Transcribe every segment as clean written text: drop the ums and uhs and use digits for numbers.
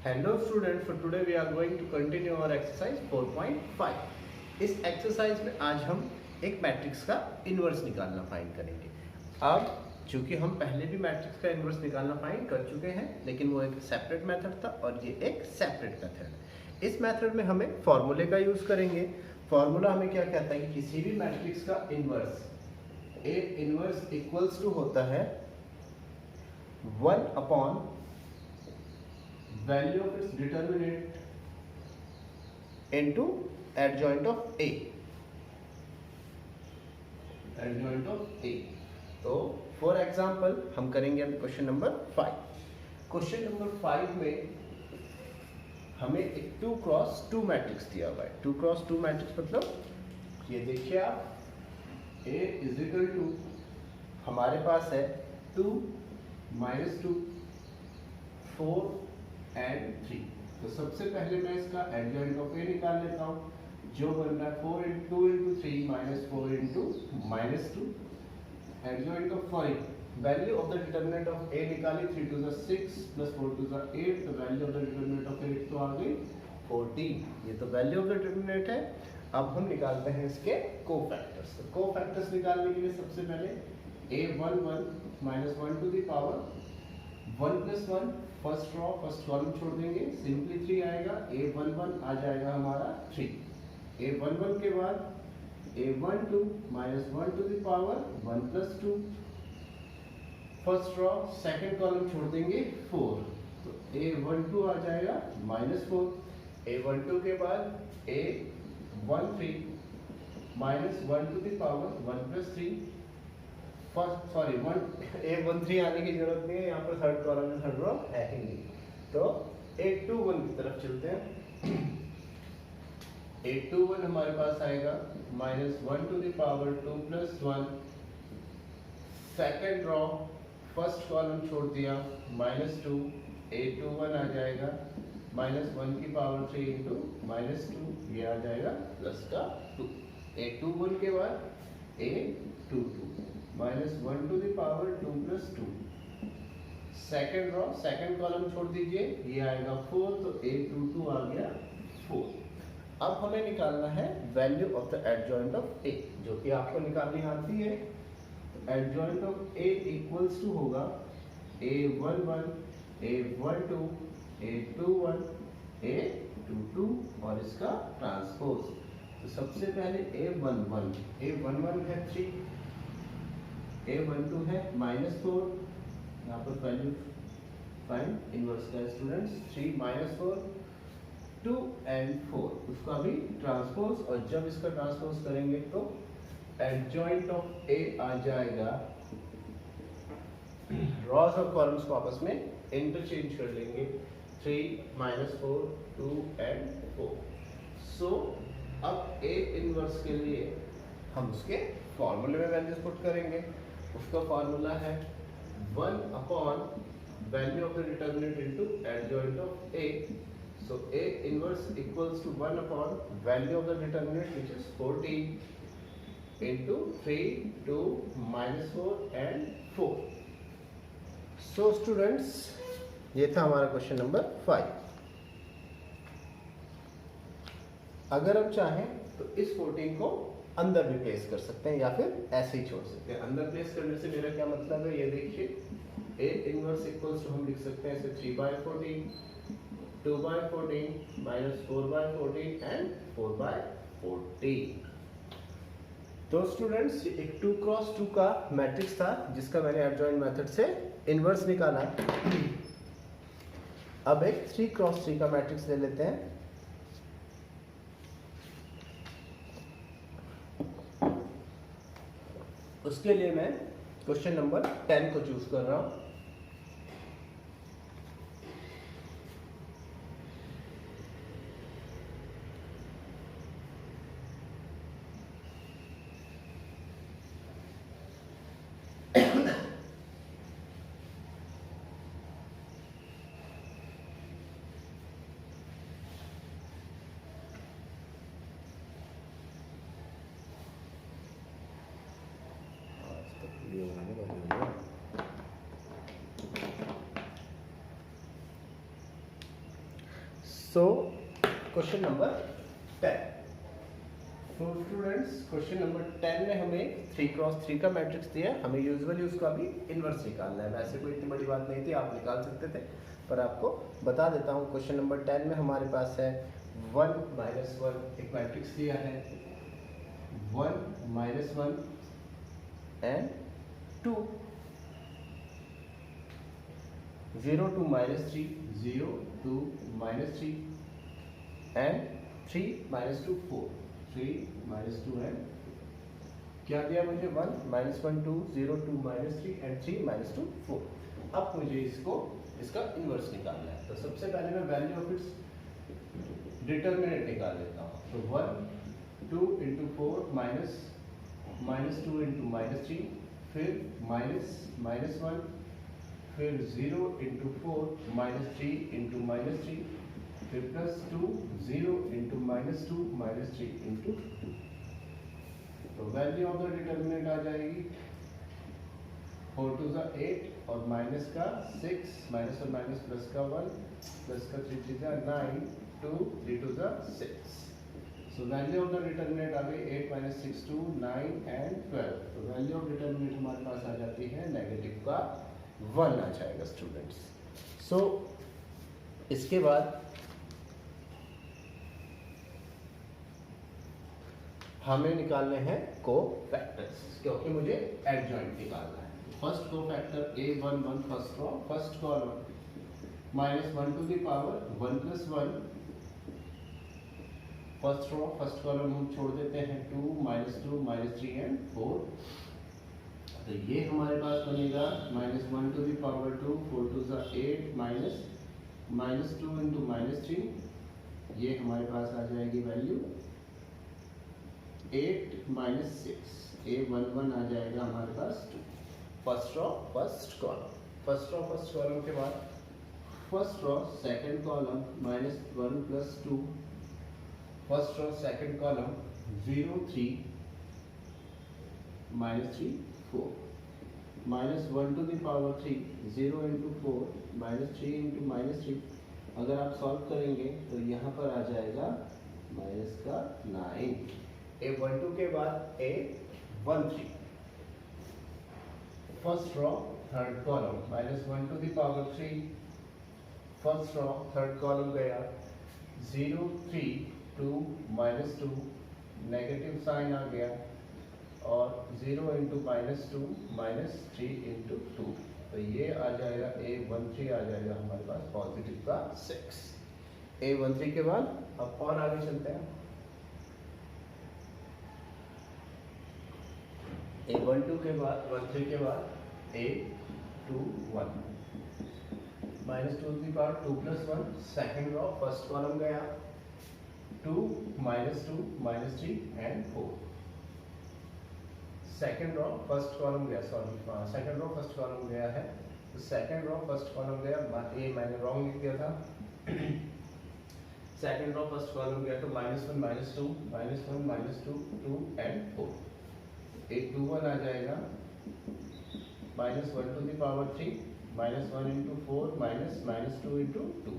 Hello students, for today we are going to continue our exercise 4.5. इस exercise में आज हम एक मैट्रिक्स का इन्वर्स निकालना फाइंड करेंगे। अब चूंकि हम पहले भी मैट्रिक्स का इन्वर्स निकालना फाइंड कर चुके हैं, लेकिन वो एक सेपरेट मेथड था और ये एक सेपरेट मेथड है। इस मेथड में हमें फॉर्मूले का यूज करेंगे। फॉर्मूला हमें क्या कहता है कि किसी भी मैट्रिक्स का inverse A inverse equals to होता है 1 upon value of its determinant into adjoint of A. Adjoint of A. तो फॉर एग्जाम्पल हम करेंगे अब क्वेश्चन नंबर 5। क्वेश्चन नंबर 5 में हमें एक 2x2 मैट्रिक्स दिया हुआ है। 2x2 मैट्रिक्स मतलब ये देखिए आप, A इज इक्वल टू हमारे पास है 2 -2 4 एंड 3। तो सबसे पहले मैं इसका एडजॉइंट ऑफ ए निकाल लेता हूँ, जो बन रहा है 4 × 2 × 3 -4 × -2। Adjoint of value of the determinant of A निकाली, 3 2 6 + 4 2 8। तो value of the determinant of 8 तो आ गई 14। ये तो वैल्यू ऑफ द डिटरमिनेंट है। अब हम निकालते हैं इसके कोफैक्टर्स। तो कोफैक्टर्स निकालने के लिए सबसे पहले a11 -1 to the power 1 + 1 first row first column छोड़ देंगे, सिंपली 3 आएगा। a11 आ जाएगा हमारा 3। a11 के बाद a12 -1 to the power 1 + 2 first row second column छोड़ देंगे 4। तो a12 आ जाएगा -4। a12 के बाद a13 -1 to the power 1 + 3 first a13 आने की जरूरत नहीं है, यहाँ पर थर्ड कॉलम में थर्ड रो है ही नहीं। तो a21 की तरफ चलते हैं। a21 हमारे पास आएगा -1 to the power 2 + 1। Second row first column छोड़ दिया -2। a21 आ जाएगा -1 की पावर 3 × -2, ये आ जाएगा प्लस का 2। a21 के बाद a22 -1 to the power 2 + 2। Second row second column छोड़ दीजिए, ये आएगा 4। तो a22 आ गया 4। अब हमें निकालना है value of the adjoint of a, जो कि आपको निकालनी आती है। तो adjoint of a equals to होगा a11 a12 a21 a22 और इसका ट्रांसपोज। तो सबसे पहले a11 है 3, a12 है -4। यहाँ पर वैल्यू फाइंड इनवर्स का स्टूडेंट्स, 3 -4 2 and 4, उसका भी ट्रांसपोज। और जब इसका ट्रांसपोज करेंगे तो एडजॉइंट ऑफ ए आ जाएगा, रॉस और कॉलम्स को आपस में इंटरचेंज कर लेंगे, 3 -4 2 and 4। सो अब ए इनवर्स के लिए हम उसके फॉर्मूले में वैल्यूज पुट करेंगे। उसका फॉर्मूला है 1 upon value of the determinant into adjoint of A. So A inverse equals to 1 upon value of the determinant which is 14 into 3 2 -4 and 4। So students, ये था हमारा क्वेश्चन नंबर 5। अगर हम चाहें तो इस 14 को अंदर भी प्लेस कर सकते हैं या फिर ऐसे ही छोड़ सकते हैं। अंदर प्लेस करने से मेरा क्या मतलब है, ये देखिए ए इनवर्स इक्वल्स टू हम लिख सकते हैं ऐसे 3/14 2/14 -4/14 एंड 4/14। तो स्टूडेंट्स, एक 2x2 का मैट्रिक्स था जिसका मैंने एडजॉइंट मेथड से इनवर्स निकाला। अब एक 3x3 का मैट्रिक्स ले लेते हैं। उसके लिए मैं क्वेश्चन नंबर 10 को चूज कर रहा हूं। So question number 10। तो स्टूडेंट्स क्वेश्चन नंबर 10 में हमें 3x3 का मैट्रिक्स दिया है, हमें यूजुअली उसका अभी इन्वर्स निकालना है। वैसे कोई इतनी बड़ी बात नहीं थी, आप निकाल सकते थे, पर आपको बता देता हूँ। क्वेश्चन नंबर 10 में हमारे पास है 1 - 1 एक मैट्रिक्स दिया है, 1 - 1 and 2, 0 to -3, 0 to -3 and 3 - 2 4, 3 - 2 and क्या दिया मुझे 1 - 1 2 0 2 -3 एंड 3 - 2 4। अब मुझे इसका इन्वर्स निकालना है। तो सबसे पहले मैं वैल्यू ऑफ इट्स डिटरमिनेंट निकाल लेता हूँ। तो 1 2 × 4 -2 × -3, फिर -1, फिर 0 × 4 -3 × -3, फिर +2 0 × -2 -3 × 2। तो वैल्यू ऑफ द डिटरमिनेंट आ जाएगी 4 2 8 और माइनस का 6, माइनस और माइनस प्लस का 1, प्लस का 3 3 9, 2 3 2 6। So value of the determinant आ गई 8 - 6 2 9 एंड 12। तो वैल्यू ऑफ डिटरमिनेंट हमारे पास आ जाती है नेगेटिव का 1 आ जाएगा स्टूडेंट्स। सो इसके बाद हमें निकालने हैं कोफैक्टर्स, क्योंकि मुझे एडजॉइंट निकालना है। First cofactor A11 first row first column -1 to the power 1 + 1, first row first column हम छोड़ देते हैं 2 -2 -3 एंड 4। तो ये हमारे पास बनेगा -1 to the power 2 4 2 8 -2 × -3, ये हमारे पास आ जाएगी वैल्यू 8 - 6, A11 आ जाएगा हमारे पास 2। First row first column, first row first column के बाद first row second column -1 + 2, first row second column 0 3 -3 4, -1 to the power 3 0 × 4 -3 × -3। अगर आप सॉल्व करेंगे तो यहाँ पर आ जाएगा -9। A12 के बाद A13, first row third column -1 to the power 3, first row third column गया 0 3 2 -2, नेगेटिव साइन आ गया, और 0 × -2 -3 × 2। तो ये आ जाएगा A13 आ जाएगा हमारे पास पॉजिटिव का 6। A13 के बाद अब और आगे चलते हैं। A12 के बाद 13 के बाद A21 -2 to the power 2 + 1, second row first column गया 2 -2 -3 and 4। Second row first column गया, सेकंड रो फर्स्ट कॉलम गया है, तो सेकंड रो फर्स्ट कॉलम गया, ये मैंने रॉन्ग लिख दिया था। सेकंड रो फर्स्ट कॉलम गया तो -1 -2 -1 -2 2 एंड 4। A21 आ जाएगा -1 to the power 3 -1 × 4 -2 × 2।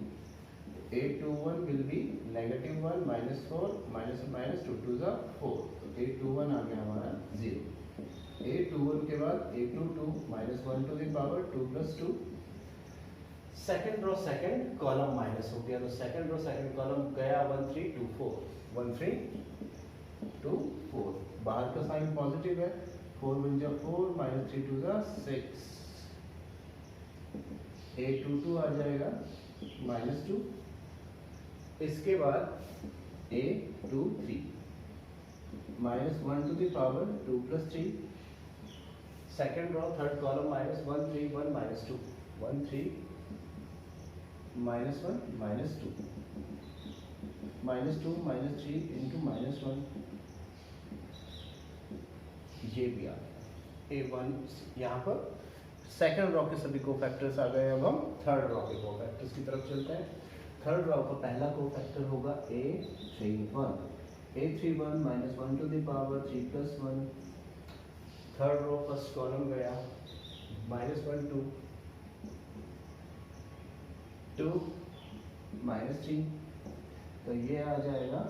A21 will be -1 -4 -2 2 4। तो A21 आ गया हमारा 0। A21 के बाद A22 -1 to the power 2 + 2, second row second column minus हो गया, तो सेकंड रो सेकंड कॉलम गया 1 3 2 4 1 3 2 4। बाहर का साइन पॉजिटिव है, 4 1 4 -3 2 6। A22 आ जाएगा -2। इसके बाद A23 -1 to the power 2 + 3, second row third column -1 3 1 -2 1 3 -1 -2 -2 -3 × -1, ये भी आ गया A1। यहाँ पर सेकंड रो के सभी कोफैक्टर्स आ गए। अब हम थर्ड रो के कोफैक्टर्स की तरफ चलते हैं। थर्ड रो का पहला कोफैक्टर होगा A31 -1 to the power 3 + 1, third row first column गया -1 2 2 -3 तो ये आ जाएगा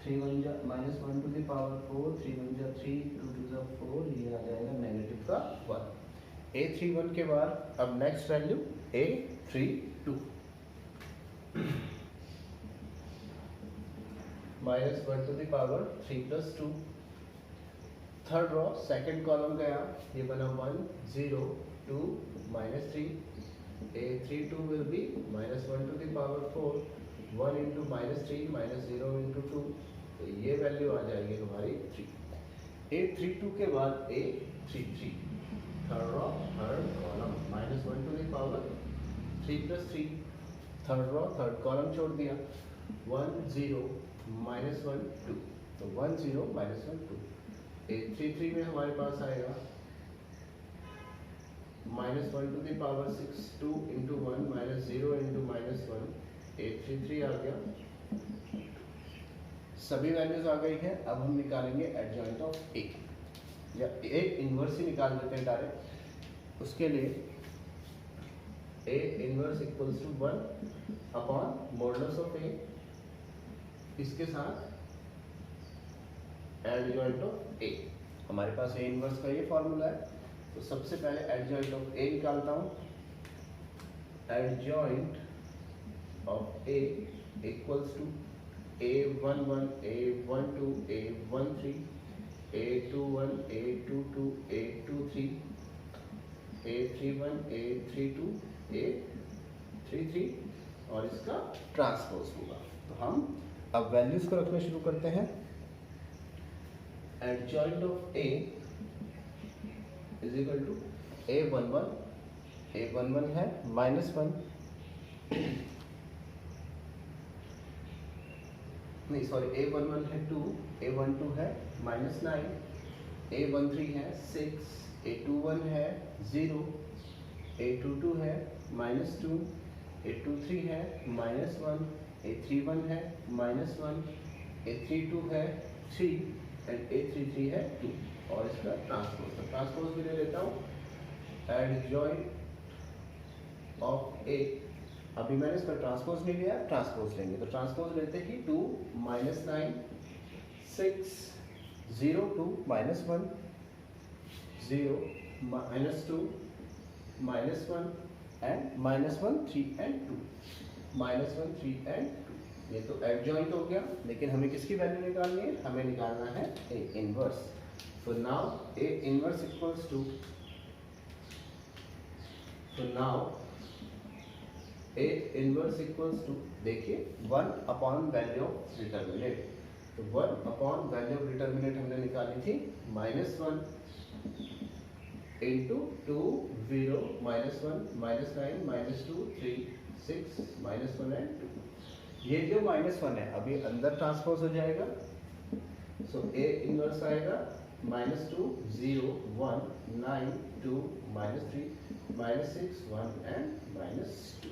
3 1 जा -1 to the power 4, 3 1 जा 3, 2 2 जा 4, ये आ जाएगा नेगेटिव का 1। A31 के बाद अब next value A32 -1 to the power 3 plus 2। Third row second column गया, ये बना 1 0 2 -3। A32 will be -1 to the power 4, 1 into -3 -0 into 2, तो ये वैल्यू आ जाएगी हमारी 3। A32 के बाद A33 third row third column -1 to the power 3 plus 3। Third row third column छोड़ दिया, 1 0 -1 2, तो 1 0 -1 2। A33 में हमारे पास आएगा -1 to the power 6, 2 into 1 -0 into -1, A33 आ गया। सभी वैल्यूज आ गई हैं। अब हम निकालेंगे एडजॉइंट ऑफ A, या A इनवर्स ही निकाल देते हैं डायरेक्ट। उसके लिए A inverse equals to 1 upon modulus of A, इसके साथ एडजॉइंट ऑफ A। हमारे पास A इनवर्स का ये फॉर्मूला है, तो सबसे पहले एडजॉइंट ऑफ A निकालता हूँ। Adjoint of A equals to A11 A12 A13 A21 A22 A23 A31 A32 A33 और इसका ट्रांसपोज होगा। तो हम अब वैल्यूज को रखना शुरू करते हैं। Adjoint of A is equal to A11 है -1, नहीं सॉरी, A11 है 2, A12 है -9, A13 है 6, A21 है 0, A22 है -2, A23 है -1, A31 है -1, A32 है 3 एंड A33 है 2 और इसका ट्रांसपोज भी ले लेता हूँ। एडजॉइंट ऑफ A, अभी मैंने इसका ट्रांसपोज नहीं लिया, ट्रांसपोज लेंगे तो ट्रांसपोज लेते ही 2 -9 6 0 2 -1 0 -2 -1 एंड -1 3 एंड 2 -1 3 एंड 2। ये तो एडजॉइंट हो गया, लेकिन हमें किसकी वैल्यू निकालनी है? हमें निकालना है A inverse. So now A inverse equals to, A inverse equals to, देखिए 1 अपॉन वैल्यू ऑफ डिटर्मिनेंट, तो 1 अपॉन वैल्यू ऑफ डिटर्मिनेंट हमने निकाली थी -1 इंटू 2 0 -1 -9 -2 3 6 -1 एंड 2। ये जो -1 है अभी अंदर ट्रांसपोज हो जाएगा, सो A इनवर्स आएगा -2 0 1 9 2 -3 -6 1 एंड -2।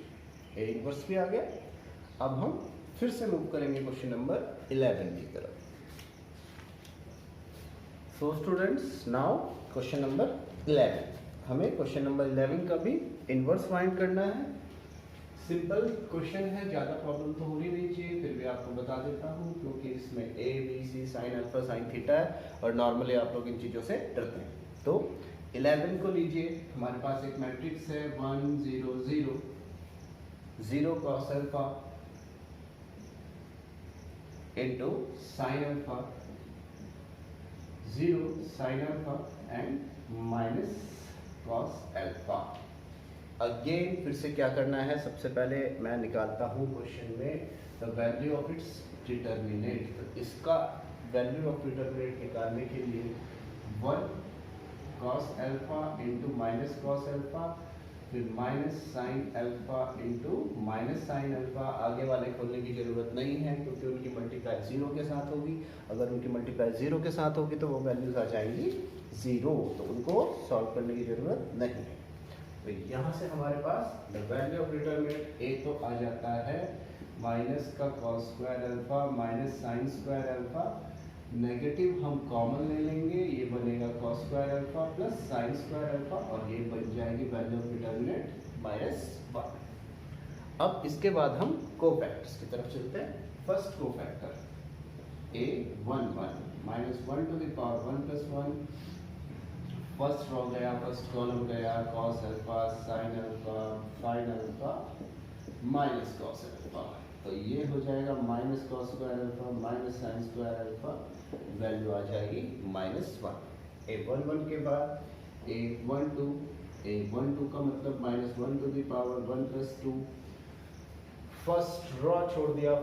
A इनवर्स भी आ गया। अब हम फिर से मूव करेंगे क्वेश्चन नंबर 11 की तरफ। So students, now question number 11, हमें क्वेश्चन नंबर 11 का भी इनवर्स फाइंड करना है। सिंपल क्वेश्चन है, ज़्यादा प्रॉब्लम तो होनी नहीं चाहिए, फिर भी आपको बता देता हूँ क्योंकि इसमें A B C sine alpha sine theta है और नॉर्मली आप लोग इन चीज़ों से डरते हैं। तो 11 को लीजिए, हमारे पास एक मैट्रिक्स है 1 0 0 0 cos alpha into sine alpha 0 sign alpha and minus cos alpha. Again फिर से क्या करना है, सबसे पहले मैं निकालता हूँ क्वेश्चन में the value of its determinant. तो इसका वैल्यू ऑफ डिटर्मिनेंट निकालने के लिए 1 cos alpha into minus cos alpha, फिर minus sine alpha into minus sine alpha. आगे वाले खोलने की ज़रूरत नहीं है क्योंकि उनकी मल्टीप्लाई 0 के साथ होगी। अगर उनकी मल्टीप्लाई 0 के साथ होगी तो वो वैल्यूज आ जाएंगी 0, तो उनको सॉल्व करने की ज़रूरत नहीं है। तो यहाँ से हमारे पास the value of determinant A तो आ जाता है माइनस का cos square alpha minus sine square alpha, negative हम कॉमन ले लेंगे, ये बनेगा cos square alpha plus sine square alpha और ये बन जाएगी वैल्यू ऑफ डिटर्मिनेंट -1। अब इसके बाद हम कोफैक्टर्स की तरफ चलते हैं। First cofactor a 1 1 minus 1 to the power 1 plus 1, first row गया, फर्स्ट कॉलम गया, cos alpha sin alpha sin alpha minus cos alpha, तो ये हो जाएगा minus cos square alpha minus sin square alpha, value आ जाएगी -1। a11 के बाद a12, a12 का मतलब -1 to the power 1 plus 2, first row छोड़ दिया,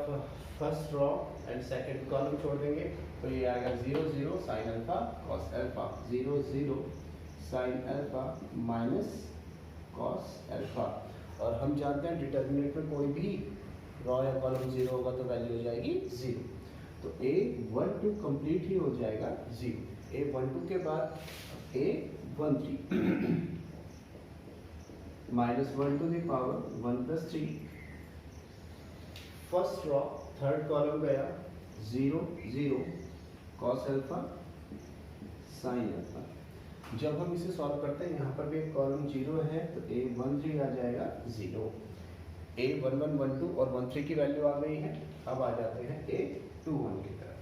first row and second column छोड़ देंगे, तो ये आएगा 0 0 sin alpha cos alpha, 0 0 sin alpha minus cos alpha. और हम जानते हैं डिटर्मिनेंट में कोई भी रॉ या कॉलम 0 होगा तो वैल्यू हो जाएगी 0, तो a12 कंप्लीट ही हो जाएगा 0। a12 के बाद a13 -1 to the power 1 plus 3, first row third column गया, 0 0 cos अल्फा sin अल्फा। जब हम इसे सॉल्व करते हैं, यहाँ पर भी एक कॉलम 0 है, तो a13 आ जाएगा 0, a11 12 और 13 की वैल्यू आ गई है। अब आ जाते हैं a21 की तरफ,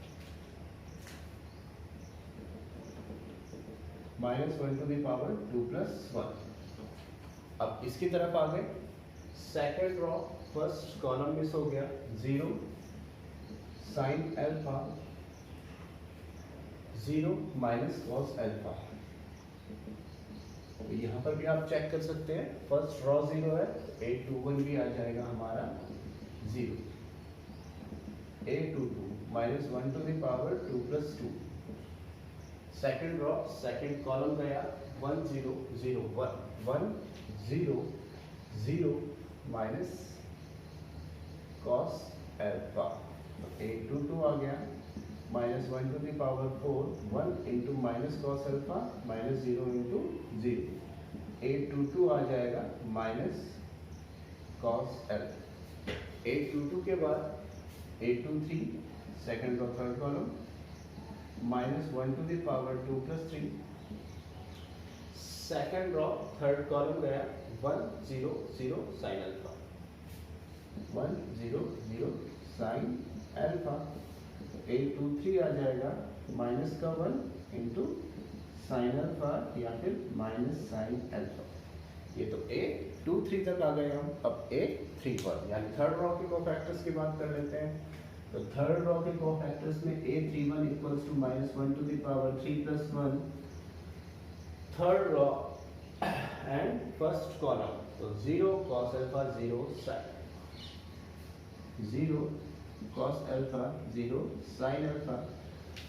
-1 टू द पावर 2 प्लस 1। अब इसकी तरफ आ गए, second raw first column miss हो गया, 0 sin alpha 0 minus cos alpha. तो यहाँ पर भी आप चेक कर सकते हैं, फर्स्ट रॉ 0 है, a21 भी आ जाएगा हमारा 0, a22 -1 to the power 2 plus 2, second row second column गया, 1 0 0 1 0 0 माइनस cos अल्फा, तो a22 आ गया, -1 to the power 4 1 into minus cos alpha minus 0 into 0, a22 आ जाएगा माइनस cos अल्फा। a22 के बाद a23 सेकेंड और third column, -1 to the power 2 plus 3, second row third column गया, 1 0 0 sin alpha, 1 0 0 sin alpha, a23 आ जाएगा minus का 1 into sine alpha या फिर माइनस साइन अल्फा। ये तो a23 तक आ गए हम। अब a31 यानी थर्ड रॉ के कोफैक्टर्स की बात कर लेते हैं। तो थर्ड रॉ के कोफैक्टर्स में a31 equals to -1 to the power 3 plus 1, third row and first column, तो 0 cos alpha 0 sin, 0 cos alpha 0 sin alpha.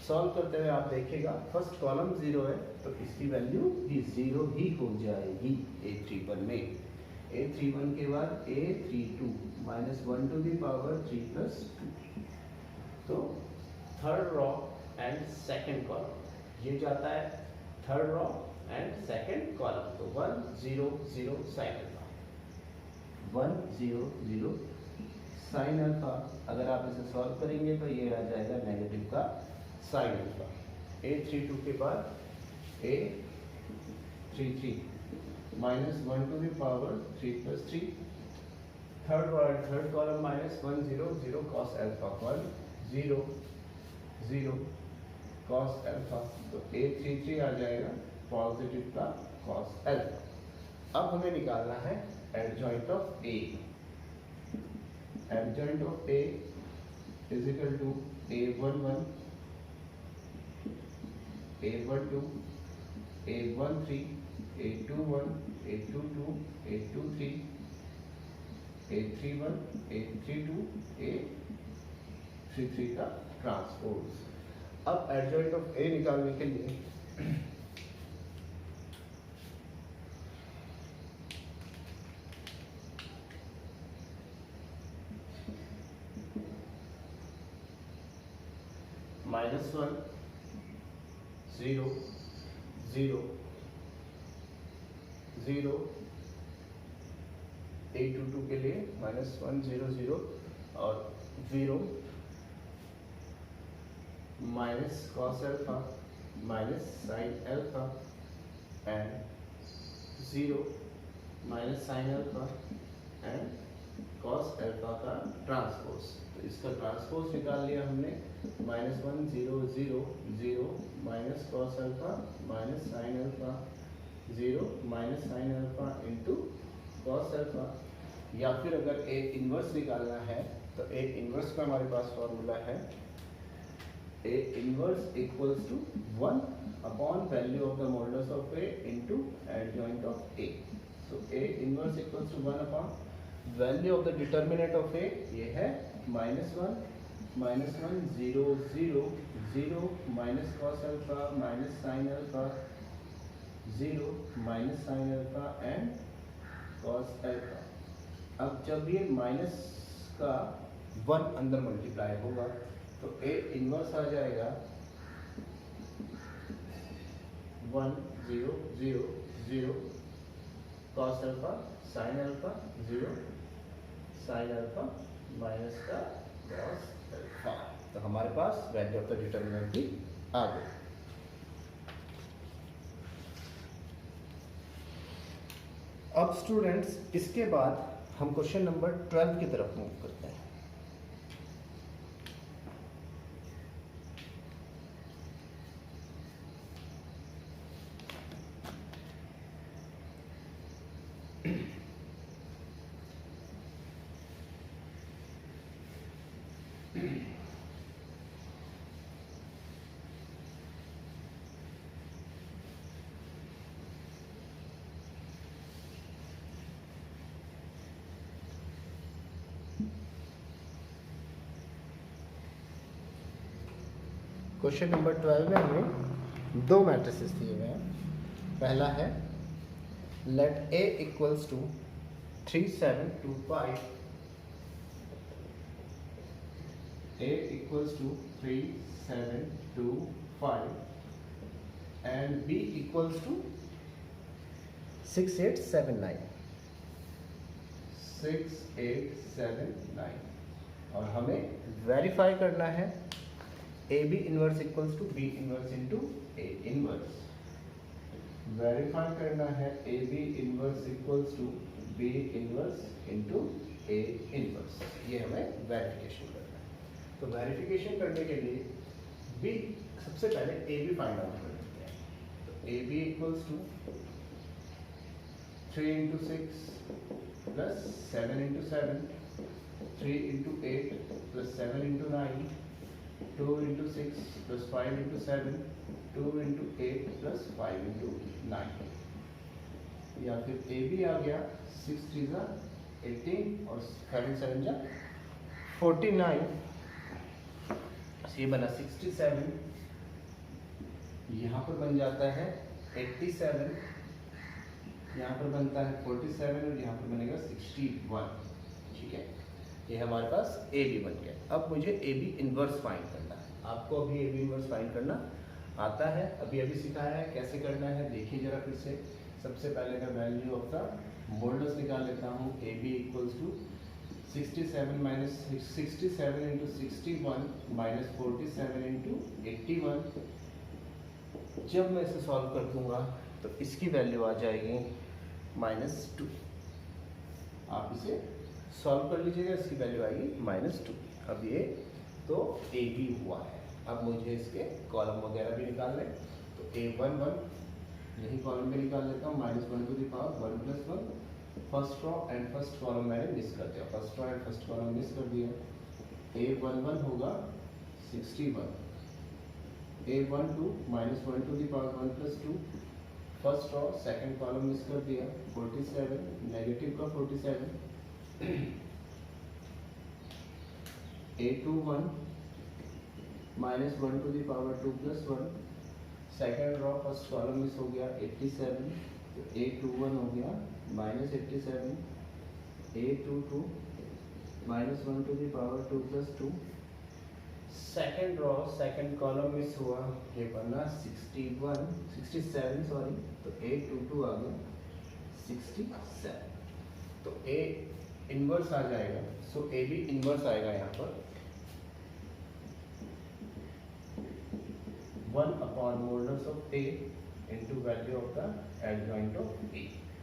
Solve करते हुए आप देखिएगा, फर्स्ट कॉलम 0 है तो इसकी वैल्यू भी 0 ही हो जाएगी a31 में। a31 के बाद a32 -1 to the power 3 plus 2, तो third row and second column ये जाता है, third row and second column, तो 1 0 0 sin अल्फा, 1 0 0 sin अल्फा। अगर आप इसे सॉल्व करेंगे तो ये आ जाएगा नेगेटिव का sin अल्फा। a32 के बाद a33 -1 to the power 3 plus 3, third column -1 0 0 cos alpha, 1 0 0 cos alpha, तो a33 आ जाएगा पॉजिटिव का cos अल्फा। अब हमें निकालना है adjoint of a। Adjoint of a is equal to a11 a12 a13 a21 a22 a23 a31 a32 a33 का transpose. अब adjoint of a निकालने के लिए -1 0 0 0 a22 के लिए -1 0 0 और 0 minus cos alpha minus sin alpha and 0 minus sin alpha and cos alpha का transpose. तो इसका ट्रांसपोज निकाल लिया हमने, -1 0 0 0 minus cos alpha minus sine alpha 0 minus sine alpha into cos alpha. या फिर अगर ए इनवर्स निकालना है तो ए इनवर्स का हमारे पास फॉर्मूला है A inverse equals to 1 upon value of the modulus of A into adjoint of A. So A inverse equals to 1 upon value of the determinant of A, ये है -1 0 0 0 minus cos alpha minus sine alpha 0 minus sine alpha and cos alpha. अब जब ये minus का 1 अंदर multiply होगा तो A inverse आ जाएगा 1 0 0 0 cos alpha sign alpha 0 sine alpha minus का कॉस अल्फा। तो हमारे पास वैल्यू ऑफ द डिटरमिनेंट भी आ गई। अब स्टूडेंट्स इसके बाद हम क्वेश्चन नंबर 12 की तरफ मूव करते हैं। क्वेश्चन नंबर 12 में हमें दो मैट्रिसेस दिए हुए हैं। पहला है let A equals to 3 7 2 5, A equals to 3 7 2 5 and B equals to 6 8 7 9 6 8 7 9। और हमें वेरीफाई करना है A B inverse equals to B inverse into A inverse. Verify करना है A B inverse equals to B inverse into A inverse. ये हमें verification करना है। तो वेरिफिकेशन करने के लिए बी सबसे पहले ए बी फाइंड आउट कर लेते हैं। तो A B equals to 3 into 6 plus 7 into 7 3 into 8 plus 7 into 9 2 into 6 plus 5 into 7 2 into 8 plus 5 into 9। या फिर ए बी आ गया 6 3 जा 18 और 7 7 जा 49। ये बना 67, यहाँ पर बन जाता है 87, यहाँ पर बनता है 47 और यहाँ पर बनेगा 61। ठीक है, ये हमारे पास ए बी बन गया। अब मुझे ए बी इनवर्स फाइंड करना है। आपको अभी ए बी इनवर्स फाइंड करना आता है, अभी अभी सिखाया है कैसे करना है। देखिए जरा फिर से। सबसे पहले मैं वैल्यू ऑफ द मॉडुलस निकाल लेता हूँ। A B equals to 67 minus 67 into 61 minus 47 into 81। जब मैं इसे सॉल्व कर दूंगा तो इसकी वैल्यू आ जाएगी -2। आप इसे सॉल्व कर लीजिएगा, इसकी वैल्यू आएगी -2। अब ये तो ए बी हुआ है। अब मुझे इसके कॉलम वगैरह भी निकाल लें। तो A1 1 यही कॉलम में निकाल लेता हूँ, -1 to the power 1 plus 1। First row and first column मैंने मिस कर दिया, first row and first column miss कर दिया। A11 होगा 61, A12 -1 to the power 1 plus 2। First row second column miss कर दिया 47, नेगेटिव का 47। A21 -1 to the power 2 plus 1। Second row first column miss हो गया 87, तो A21 हो गया -87। A22 -1 to the power 2 plus 2। Second row second column miss हुआ, ये बना 67 सॉरी, तो A22 आ गया 67। तो A इनवर्स आ जाएगा। सो ए बी इनवर्स आएगा यहाँ पर 1 upon modulus of A into value of the adjoint of A.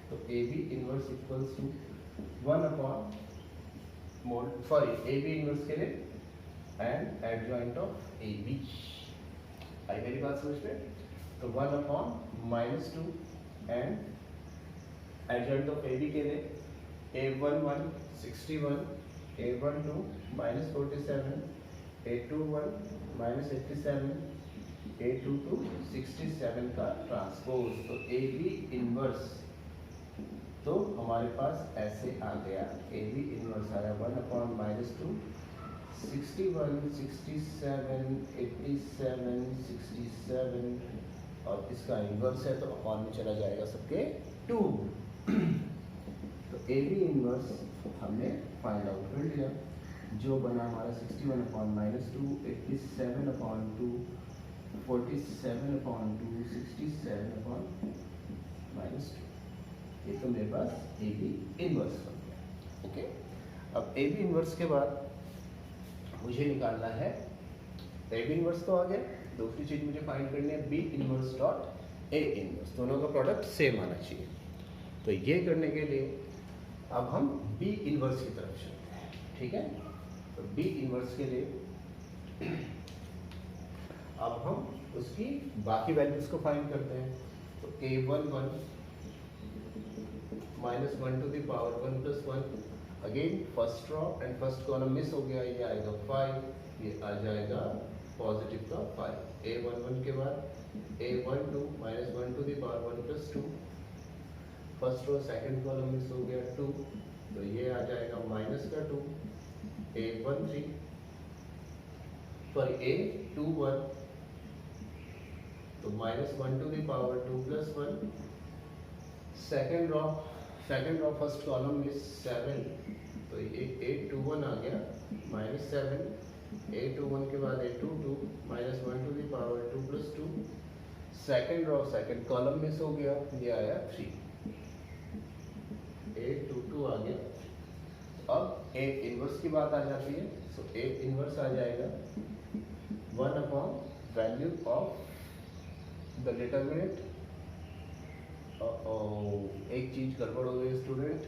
तो A B inverse equals to 1 upon mod sorry A B inverse के लिए and adjoint of A B. आई मेरी बात समझ में? तो 1/-2 and adjoint of A B के लिए a11 61, a12 -47, a21 -87, a22 67 का ट्रांसपोज। तो ए बी इनवर्स तो हमारे पास ऐसे आ गया, ए बी इनवर्स आया 1/-2 61 67 87 67 और इसका इनवर्स है तो अपॉन में चला जाएगा सबके 2। तो ए बी इनवर्स हमने फाइंड आउट कर लिया, जो बना हमारा 61/-2 87/2 47/2 67/-2। ये तो मेरे पास ए बी इनवर्स बन गया। ओके, अब ए बी इनवर्स के बाद मुझे निकालना है, ए बी इनवर्स तो आ गया, दूसरी चीज मुझे फाइंड करनी है B inverse dot A inverse, दोनों का प्रोडक्ट सेम आना चाहिए। तो ये करने के लिए अब हम बी इनवर्स की तरफ चलते हैं, ठीक है। तो बी इनवर्स के लिए अब हम उसकी बाकी वैल्यूज को फाइंड करते हैं। तो a11 -1 to the power 1 + 1, again first row and first column miss हो गया, ये आएगा 5, ये आ जाएगा पॉजिटिव का 5। a11 के बाद a12 -1 to the power 1 + 2, first row second column miss हो गया 2, तो ये आ जाएगा -2। a13 सॉरी a21 तो -1 to the power 2 + 1, second raw first column में 7, तो ये a21 आ गया -7, a21 के बाद a22 -1 to the power 2 + 2, second raw second column miss हो गया, ये आया 3, a22 आ गया। अब ए इनवर्स की बात आ जाती है, सो ए इनवर्स आ जाएगा 1/वैल्यू ऑफ द डिटरमिनेंट। एक चीज गड़बड़ हो गई स्टूडेंट,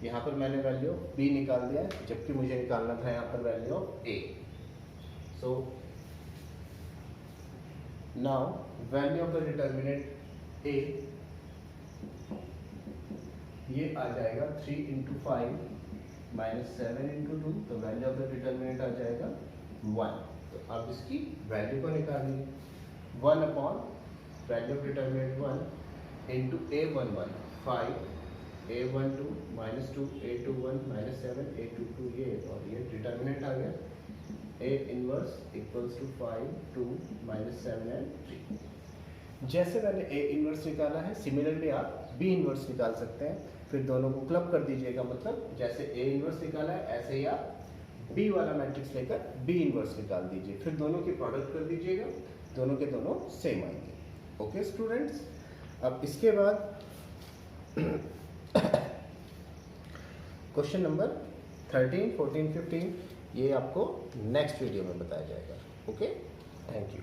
यहाँ पर मैंने वैल्यू ऑफ बी निकाल दिया है, जबकि मुझे निकालना था यहाँ पर value of A. So now value of the determinant A, ये आ जाएगा 3 × 5 -7 × 2, तो वैल्यू ऑफ द डिटरमिनेंट आ जाएगा 1। तो अब इसकी वैल्यू को निकालिए, 1/वैल्यू of determinant 1 into a11 5, a12 -2, a21 -7, a22 ये, और ये डिटरमिनेंट आ गया a इनवर्स = 5 2 -7 and 3। जैसे मैंने a इनवर्स निकाला है, सिमिलरली आप b इनवर्स निकाल सकते हैं, फिर दोनों को क्लब कर दीजिएगा, मतलब जैसे a इनवर्स निकाला है ऐसे ही आप b वाला मैट्रिक्स लेकर b इनवर्स निकाल दीजिए, फिर दोनों की प्रोडक्ट कर दीजिएगा, दोनों के दोनों सेम आएंगे। ओके स्टूडेंट्स, अब इसके बाद क्वेश्चन नंबर 13, 14, 15 ये आपको नेक्स्ट वीडियो में बताया जाएगा। Okay, thank you.